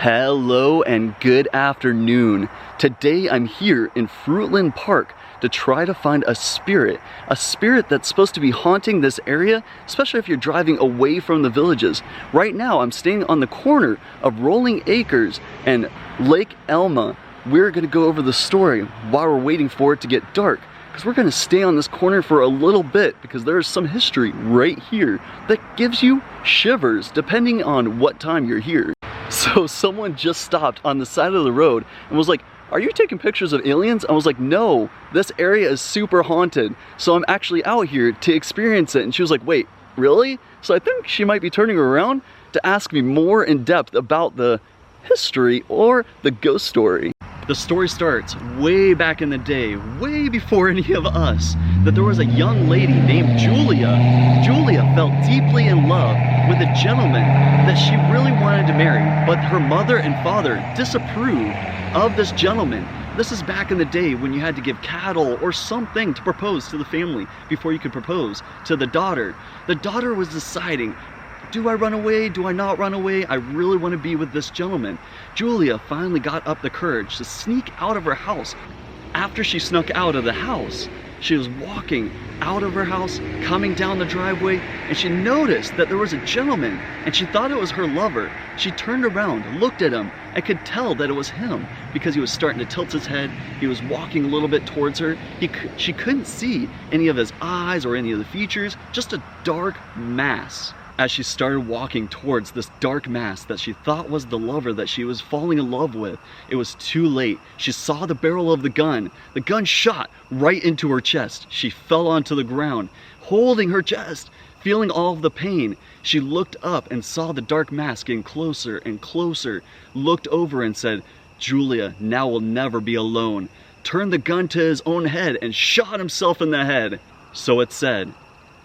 Hello and good afternoon. Today I'm here in Fruitland Park to try to find a spirit that's supposed to be haunting this area, especially if you're driving away from the villages. Right now I'm staying on the corner of Rolling Acres and Lake Elma. We're gonna go over the story while we're waiting for it to get dark, because we're gonna stay on this corner for a little bit because there's some history right here that gives you shivers depending on what time you're here. So someone just stopped on the side of the road and was like, "Are you taking pictures of aliens?" I was like, "No, this area is super haunted, so I'm actually out here to experience it." And she was like, "Wait, really?" So I think she might be turning around to ask me more in depth about the history or the ghost story. The story starts way back in the day, way before any of us, that there was a young lady named Julia. Julia felt deeply in love with a gentleman that she really wanted to marry, but her mother and father disapproved of this gentleman. This is back in the day when you had to give cattle or something to propose to the family before you could propose to the daughter. The daughter was deciding, do I run away? Do I not run away? I really want to be with this gentleman. Julia finally got up the courage to sneak out of her house. After she snuck out of the house, she was walking out of her house, coming down the driveway, and she noticed that there was a gentleman, and she thought it was her lover. She turned around, looked at him, and could tell that it was him because he was starting to tilt his head. He was walking a little bit towards her. She couldn't see any of his eyes or any of the features, just a dark mass. As she started walking towards this dark mass that she thought was the lover that she was falling in love with, it was too late. She saw the barrel of the gun. The gun shot right into her chest. She fell onto the ground, holding her chest, feeling all of the pain. She looked up and saw the dark mass getting closer and closer, looked over and said, "Julia, now will never be alone." Turned the gun to his own head and shot himself in the head. So it said,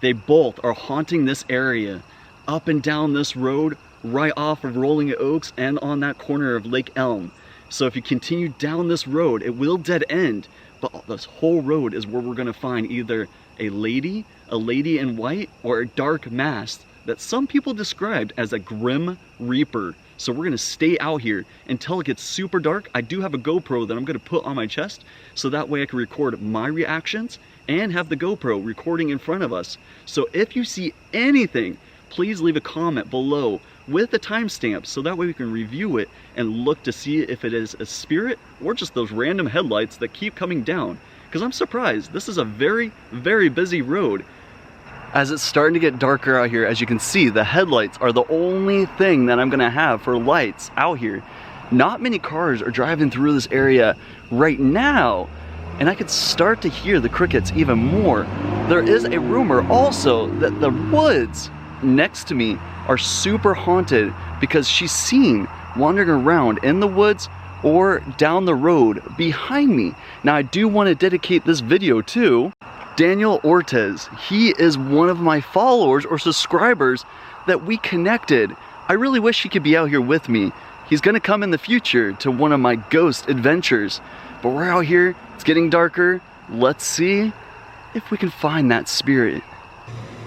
they both are haunting this area. Up and down this road, right off of Rolling Oaks and on that corner of Lake Elm. So if you continue down this road, it will dead end, but this whole road is where we're gonna find either a lady in white, or a dark mass that some people described as a grim reaper. So we're gonna stay out here until it gets super dark. I do have a GoPro that I'm gonna put on my chest, so that way I can record my reactions and have the GoPro recording in front of us. So if you see anything, please leave a comment below with the timestamp so that way we can review it and look to see if it is a spirit or just those random headlights that keep coming down. Because I'm surprised, this is a very, very busy road. As it's starting to get darker out here, as you can see, the headlights are the only thing that I'm gonna have for lights out here. Not many cars are driving through this area right now, and I could start to hear the crickets even more. There is a rumor also that the woods next to me are super haunted because she's seen wandering around in the woods or down the road behind me. Now I do want to dedicate this video to Daniel Ortiz. He is one of my followers or subscribers that we connected. I really wish he could be out here with me. He's gonna come in the future to one of my ghost adventures. But we're out here, it's getting darker. Let's see if we can find that spirit.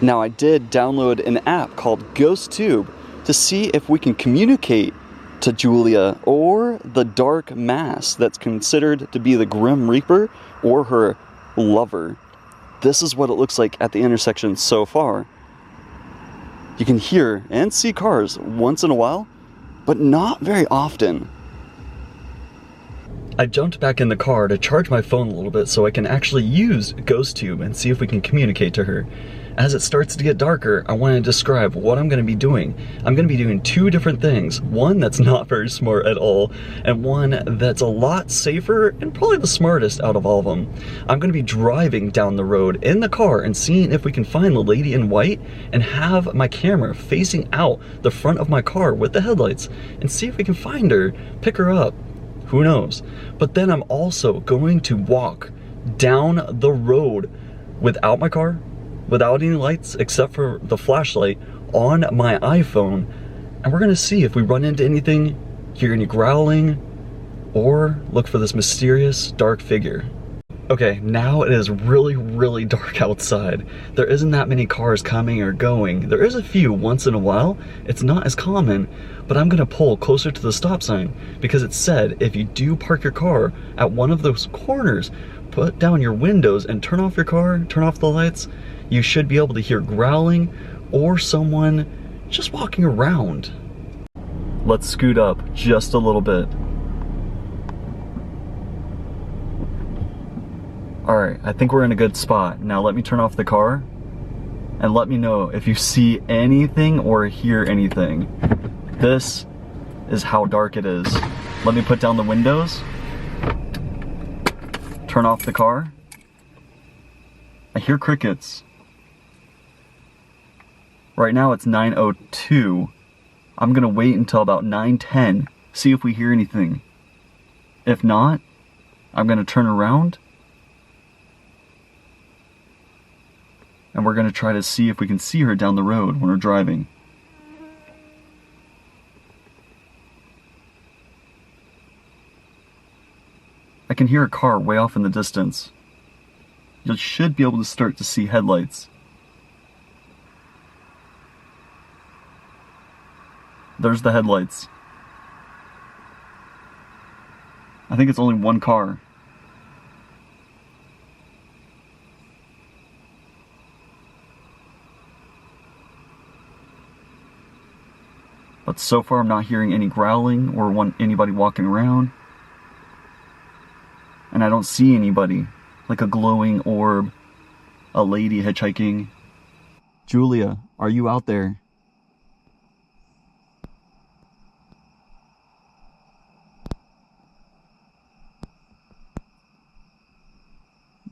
Now I did download an app called GhostTube to see if we can communicate to Julia or the dark mass that's considered to be the Grim Reaper or her lover. This is what it looks like at the intersection so far. You can hear and see cars once in a while, but not very often. I jumped back in the car to charge my phone a little bit so I can actually use GhostTube and see if we can communicate to her. As it starts to get darker, I want to describe what I'm going to be doing. I'm going to be doing two different things. One that's not very smart at all, and one that's a lot safer and probably the smartest out of all of them. I'm going to be driving down the road in the car and seeing if we can find the lady in white and have my camera facing out the front of my car with the headlights and see if we can find her, pick her up. Who knows? But then I'm also going to walk down the road without my car, without any lights except for the flashlight on my iPhone, and we're gonna see if we run into anything, hear any growling, or look for this mysterious dark figure. Okay, now it is really dark outside. There isn't that many cars coming or going. There is a few once in a while. It's not as common, but I'm gonna pull closer to the stop sign because it said if you do park your car at one of those corners, put down your windows and turn off your car, turn off the lights, you should be able to hear growling or someone just walking around. Let's scoot up just a little bit. Alright, I think we're in a good spot. Now let me turn off the car and let me know if you see anything or hear anything. This is how dark it is. Let me put down the windows. Turn off the car. I hear crickets. Right now it's 9:02. I'm gonna wait until about 9:10, see if we hear anything. If not, I'm gonna turn around and we're gonna try to see if we can see her down the road when we're driving. I can hear a car way off in the distance. You should be able to start to see headlights. There's the headlights. I think it's only one car. But so far I'm not hearing any growling or anybody walking around. And I don't see anybody, like a glowing orb, a lady hitchhiking. Julia, are you out there?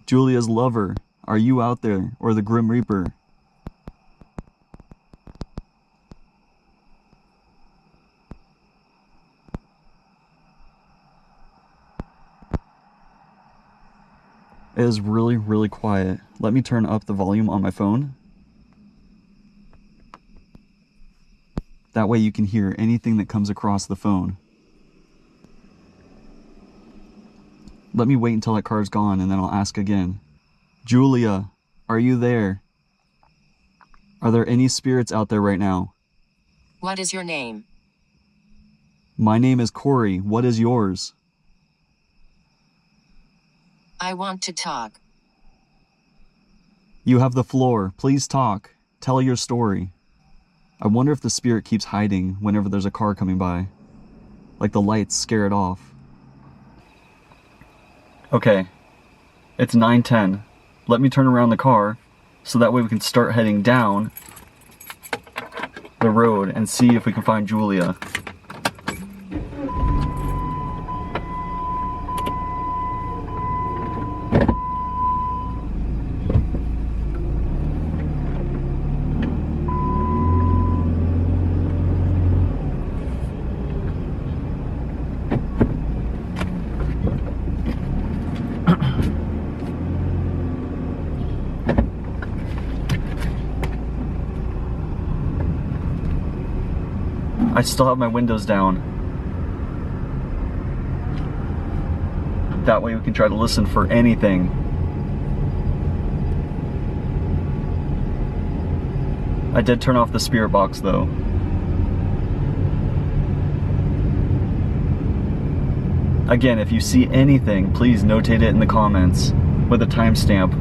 Julia's lover, are you out there? Or the Grim Reaper? It is really quiet. Let me turn up the volume on my phone. That way you can hear anything that comes across the phone. Let me wait until that car's gone and then I'll ask again. Julia, are you there? Are there any spirits out there right now? What is your name? My name is Corey. What is yours? I want to talk. You have the floor. Please talk. Tell your story. I wonder if the spirit keeps hiding whenever there's a car coming by. Like the lights scare it off. Okay, it's 9:10. Let me turn around the car so that way we can start heading down the road and see if we can find Julia. I still have my windows down. That way we can try to listen for anything. I did turn off the spirit box though. Again, if you see anything, please notate it in the comments with a timestamp.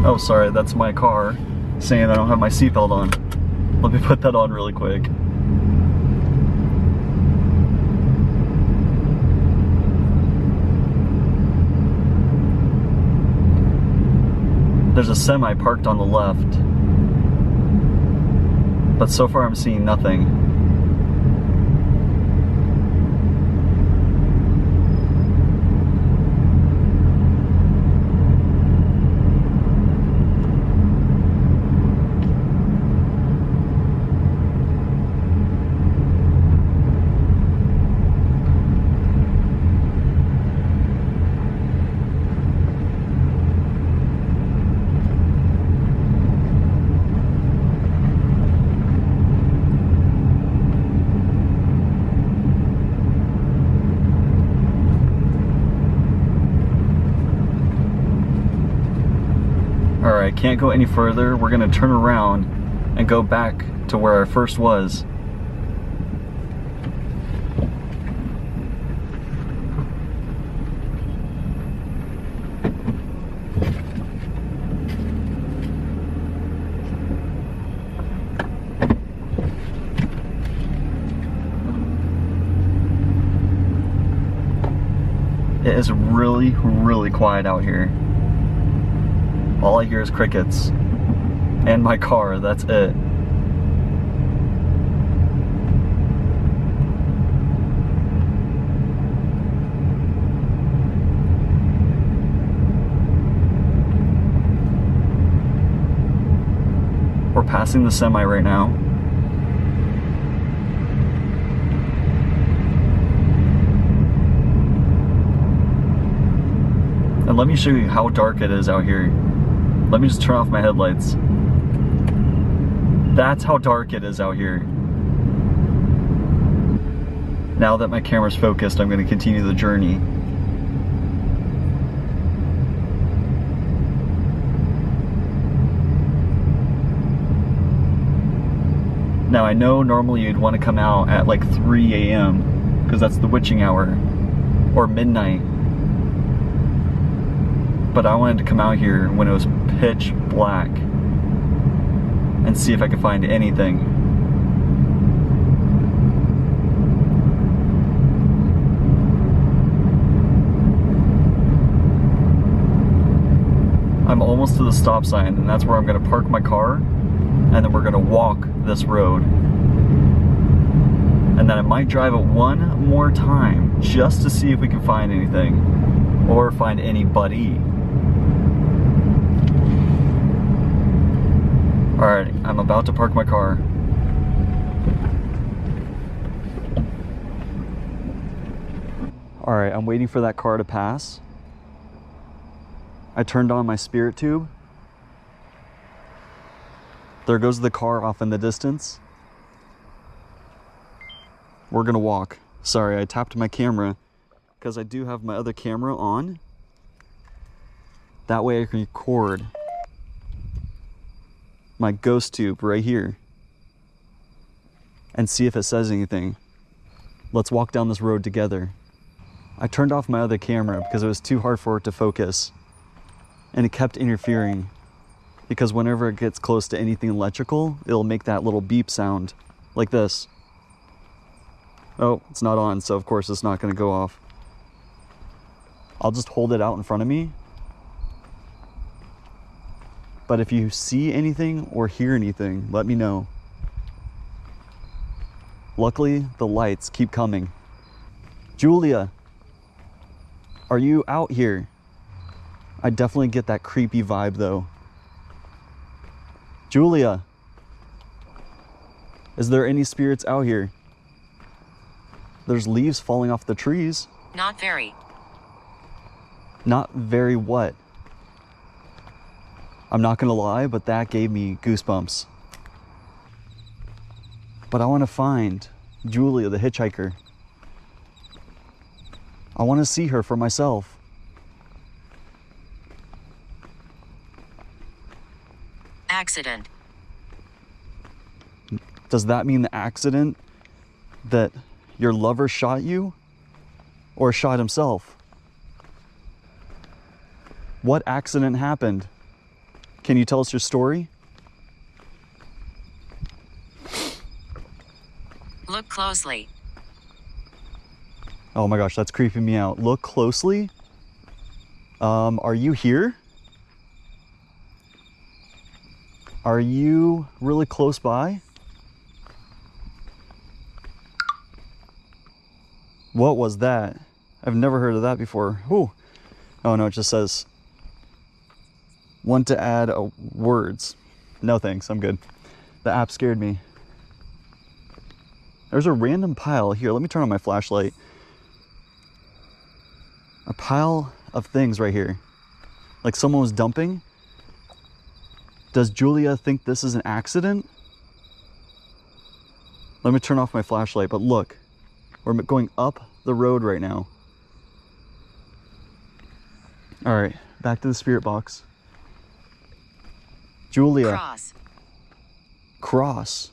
Oh, sorry, that's my car saying I don't have my seatbelt on. Let me put that on really quick. There's a semi parked on the left. But so far I'm seeing nothing. Alright, can't go any further. We're gonna turn around and go back to where I first was. It is really, really quiet out here. All I hear is crickets. And my car, that's it. We're passing the semi right now. And let me show you how dark it is out here. Let me just turn off my headlights. That's how dark it is out here. Now that my camera's focused, I'm going to continue the journey. Now I know normally you'd want to come out at like 3 a.m. because that's the witching hour, or midnight. But I wanted to come out here when it was pitch black and see if I could find anything. I'm almost to the stop sign, and that's where I'm going to park my car, and then we're going to walk this road. And then I might drive it one more time just to see if we can find anything or find anybody. Alright, I'm about to park my car. Alright, I'm waiting for that car to pass. I turned on my spirit tube. There goes the car off in the distance. We're gonna walk. Sorry, I tapped my camera because I do have my other camera on. That way I can record my ghost tube right here and see if it says anything. Let's walk down this road together. I turned off my other camera because it was too hard for it to focus, and it kept interfering because whenever it gets close to anything electrical, it'll make that little beep sound like this. Oh, it's not on, so of course it's not going to go off. I'll just hold it out in front of me. But if you see anything or hear anything, let me know. Luckily, the lights keep coming. Julia, are you out here? I definitely get that creepy vibe though. Julia, is there any spirits out here? There's leaves falling off the trees. Not very. Not very what? I'm not gonna lie, but that gave me goosebumps. But I want to find Julia, the hitchhiker. I want to see her for myself. Accident. Does that mean the accident that your lover shot you or shot himself? What accident happened? Can you tell us your story? Look closely. Oh my gosh, that's creeping me out. Look closely. Are you here? Are you really close by? What was that? I've never heard of that before. Ooh. Oh no, it just says want to add words. No thanks, I'm good. The app scared me. There's a random pile here. Let me turn on my flashlight. A pile of things right here. Like someone was dumping. Does Julia think this is an accident? Let me turn off my flashlight, but look. We're going up the road right now. All right, back to the spirit box. Julia. Cross. Cross.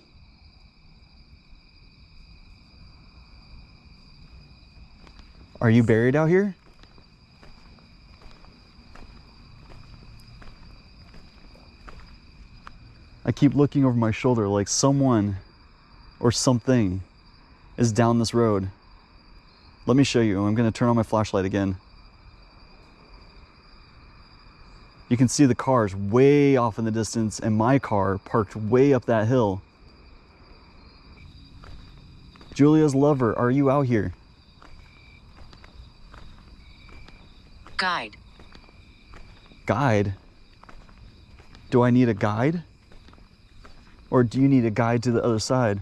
Are you buried out here? I keep looking over my shoulder like someone or something is down this road. Let me show you. I'm going to turn on my flashlight again. You can see the cars way off in the distance and my car parked way up that hill. Julia's lover, are you out here? Guide. Guide? Do I need a guide? Or do you need a guide to the other side?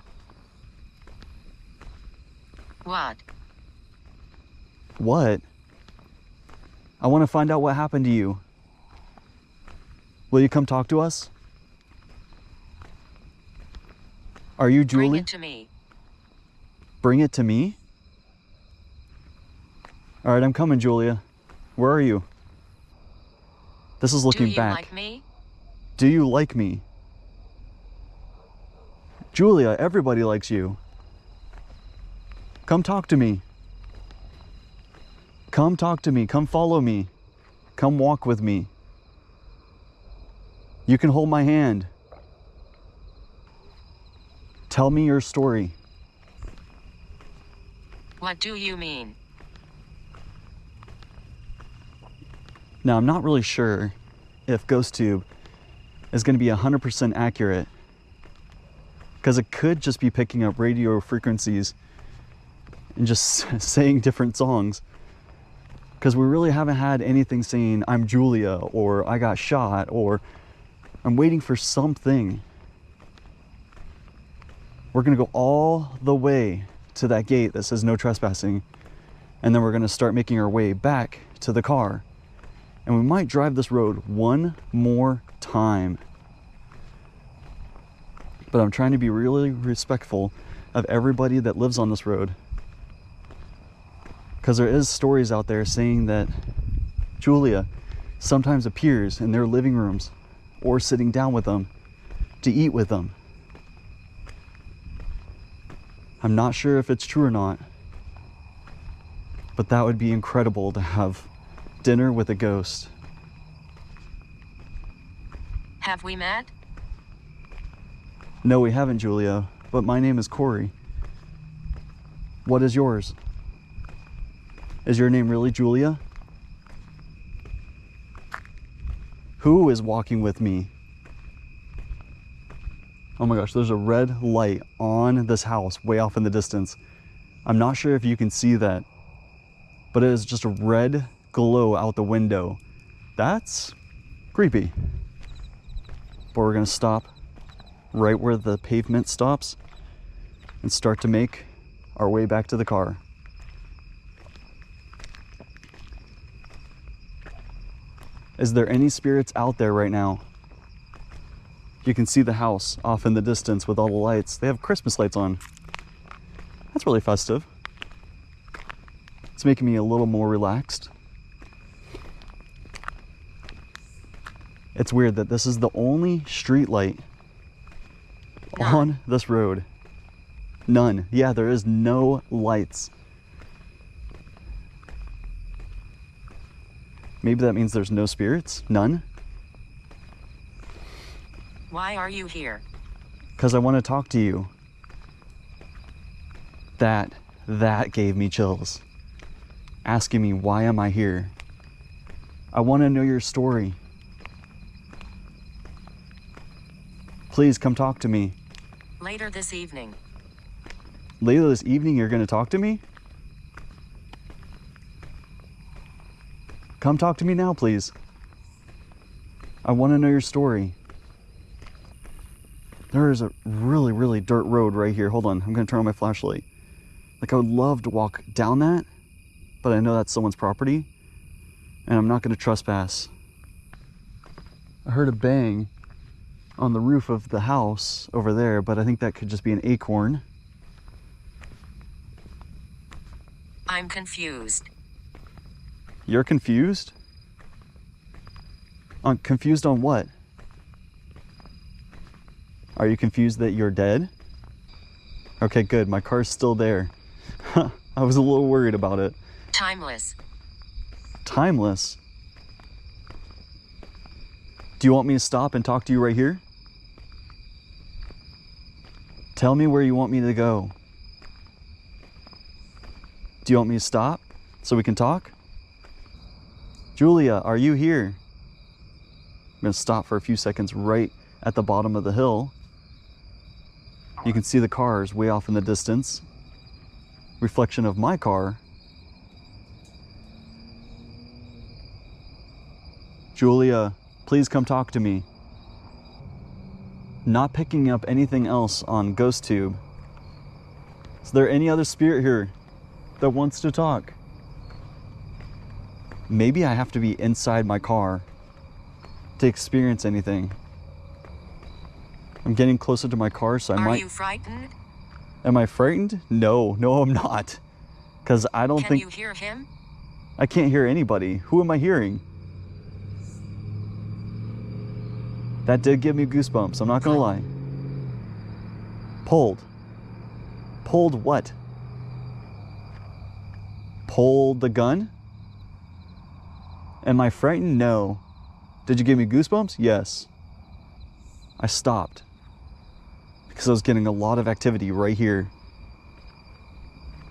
What? What? I want to find out what happened to you. Will you come talk to us? Are you Julie? Bring it to me. Bring it to me? All right, I'm coming, Julia. Where are you? This is looking back. Do you like me? Do you like me? Julia, everybody likes you. Come talk to me. Come talk to me. Come follow me. Come walk with me. You can hold my hand. Tell me your story. What do you mean? Now, I'm not really sure if GhostTube is going to be 100% accurate, because it could just be picking up radio frequencies and just saying different songs, because we really haven't had anything saying I'm Julia or I got shot or I'm waiting for something. We're going to go all the way to that gate that says no trespassing, and then we're going to start making our way back to the car, and we might drive this road one more time. But I'm trying to be really respectful of everybody that lives on this road, because there is stories out there saying that Julia sometimes appears in their living rooms or sitting down with them to eat with them. I'm not sure if it's true or not, but that would be incredible to have dinner with a ghost. Have we met? No, we haven't, Julia, but my name is Corey. What is yours? Is your name really Julia? Who is walking with me? Oh my gosh, there's a red light on this house way off in the distance. I'm not sure if you can see that, but it is just a red glow out the window. That's creepy. But we're gonna stop right where the pavement stops and start to make our way back to the car. Is there any spirits out there right now? You can see the house off in the distance with all the lights. They have Christmas lights on. That's really festive. It's making me a little more relaxed. It's weird that this is the only street light on this road. None. Yeah, there is no lights. Maybe that means there's no spirits? None? Why are you here? Because I want to talk to you. That gave me chills. Asking me, why am I here? I want to know your story. Please come talk to me. Later this evening. Later this evening, you're going to talk to me? Come talk to me now, please. I want to know your story. There is a really, really dirt road right here. Hold on, I'm gonna turn on my flashlight. Like, I would love to walk down that, but I know that's someone's property, and I'm not gonna trespass. I heard a bang on the roof of the house over there, but I think that could just be an acorn. I'm confused. You're confused? Confused on what? Are you confused that you're dead? Okay, good. My car's still there. I was a little worried about it. Timeless. Timeless? Do you want me to stop and talk to you right here? Tell me where you want me to go. Do you want me to stop so we can talk? Julia, are you here? I'm gonna stop for a few seconds right at the bottom of the hill. You can see the cars way off in the distance. Reflection of my car. Julia, please come talk to me. Not picking up anything else on GhostTube. Is there any other spirit here that wants to talk? Maybe I have to be inside my car to experience anything. I'm getting closer to my car, so I might... Are you frightened? Am I frightened? No, I'm not. Because I don't think... Can you hear him? I can't hear anybody. Who am I hearing? That did give me goosebumps, I'm not gonna lie. Pulled. Pulled what? Pulled the gun? Am I frightened? No. Did you give me goosebumps? Yes. I stopped because I was getting a lot of activity right here.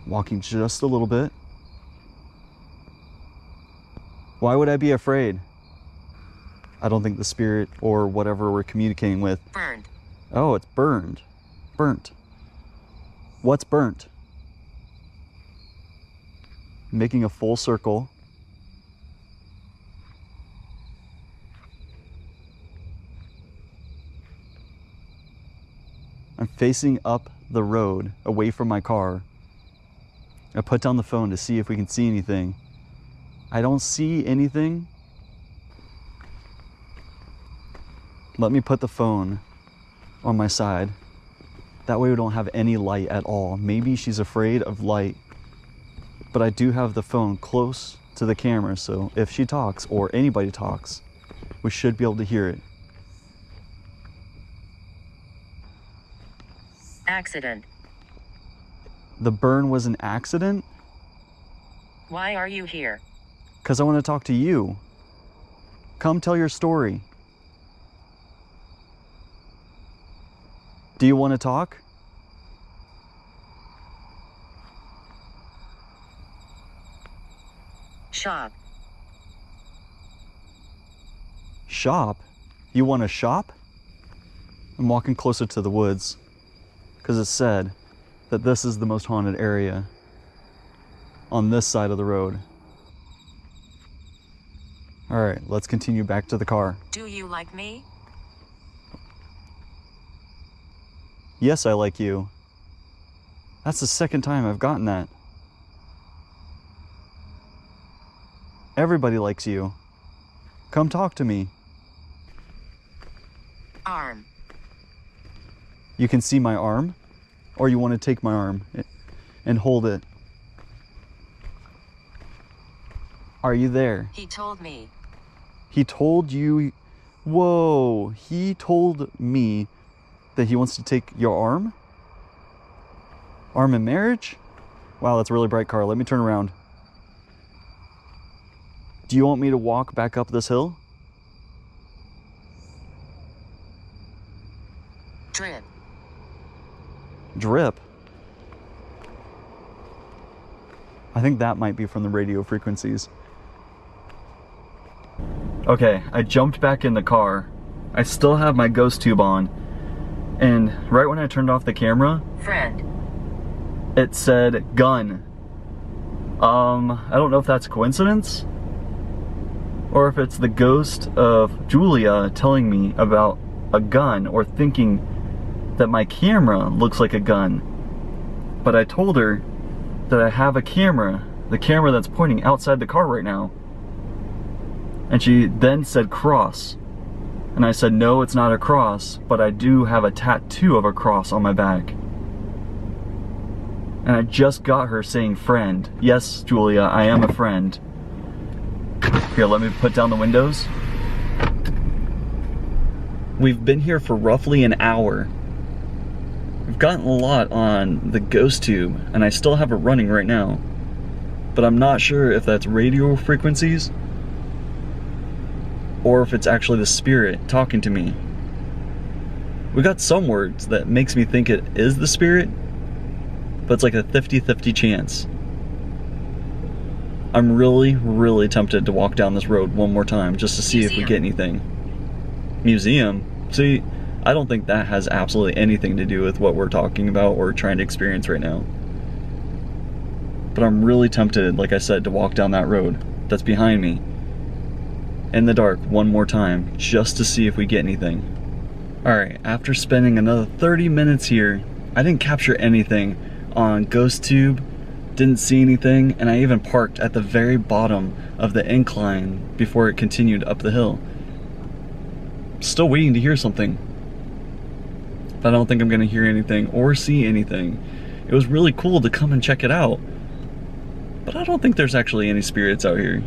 Walking just a little bit. Why would I be afraid? I don't think the spirit or whatever we're communicating with. Burned. Oh, it's burned. Burnt. What's burnt? Making a full circle. I'm facing up the road away from my car. I put down the phone to see if we can see anything. I don't see anything. Let me put the phone on my side. That way we don't have any light at all. Maybe she's afraid of light. But I do have the phone close to the camera, so if she talks or anybody talks, we should be able to hear it. Accident. The burn was an accident? Why are you here? Because I want to talk to you. Come tell your story. Do you want to talk? Shop. Shop? You want to shop? I'm walking closer to the woods because it said that this is the most haunted area on this side of the road. All right, let's continue back to the car. Do you like me? Yes, I like you. That's the second time I've gotten that. Everybody likes you. Come talk to me. Arm. You can see my arm? Or you want to take my arm and hold it? Are you there? He told me. He told you? Whoa, he told me that he wants to take your arm? Arm in marriage? Wow, that's a really bright car. Let me turn around. Do you want me to walk back up this hill? Drip. Drip? I think that might be from the radio frequencies. Okay, I jumped back in the car. I still have my ghost tube on. And right when I turned off the camera, Friend. it said gun. I don't know if that's a coincidence, or if it's the ghost of Julia telling me about a gun, or thinking that my camera looks like a gun. But I told her that I have a camera, the camera that's pointing outside the car right now. And she then said cross. And I said, no, it's not a cross, but I do have a tattoo of a cross on my back. And I just got her saying friend. Yes, Julia, I am a friend. Here, let me put down the windows. We've been here for roughly an hour. We've gotten a lot on the ghost tube, and I still have it running right now. But I'm not sure if that's radio frequencies or if it's actually the spirit talking to me. We got some words that makes me think it is the spirit, but it's like a 50-50 chance. I'm really tempted to walk down this road one more time just to see if we get anything. Museum? See, I don't think that has absolutely anything to do with what we're talking about or trying to experience right now. But I'm really tempted, like I said, to walk down that road that's behind me in the dark one more time just to see if we get anything. Alright, after spending another 30 minutes here, I didn't capture anything on Ghost Tube, didn't see anything, and I even parked at the very bottom of the incline before it continued up the hill. Still waiting to hear something, but I don't think I'm gonna hear anything or see anything. It was really cool to come and check it out, but I don't think there's actually any spirits out here.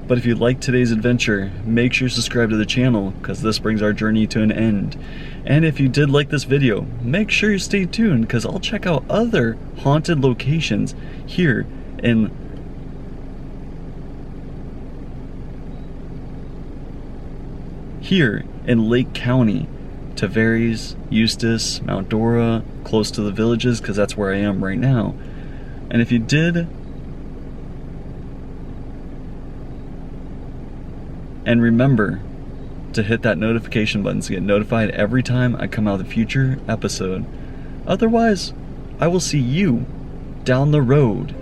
But if you liked today's adventure, make sure you subscribe to the channel, because this brings our journey to an end. And if you did like this video, make sure you stay tuned, because I'll check out other haunted locations here in Lake County. Tavares, Eustis, Mount Dora, close to the villages, because that's where I am right now. And if you did, and remember to hit that notification button to get notified every time I come out with a future episode. Otherwise, I will see you down the road.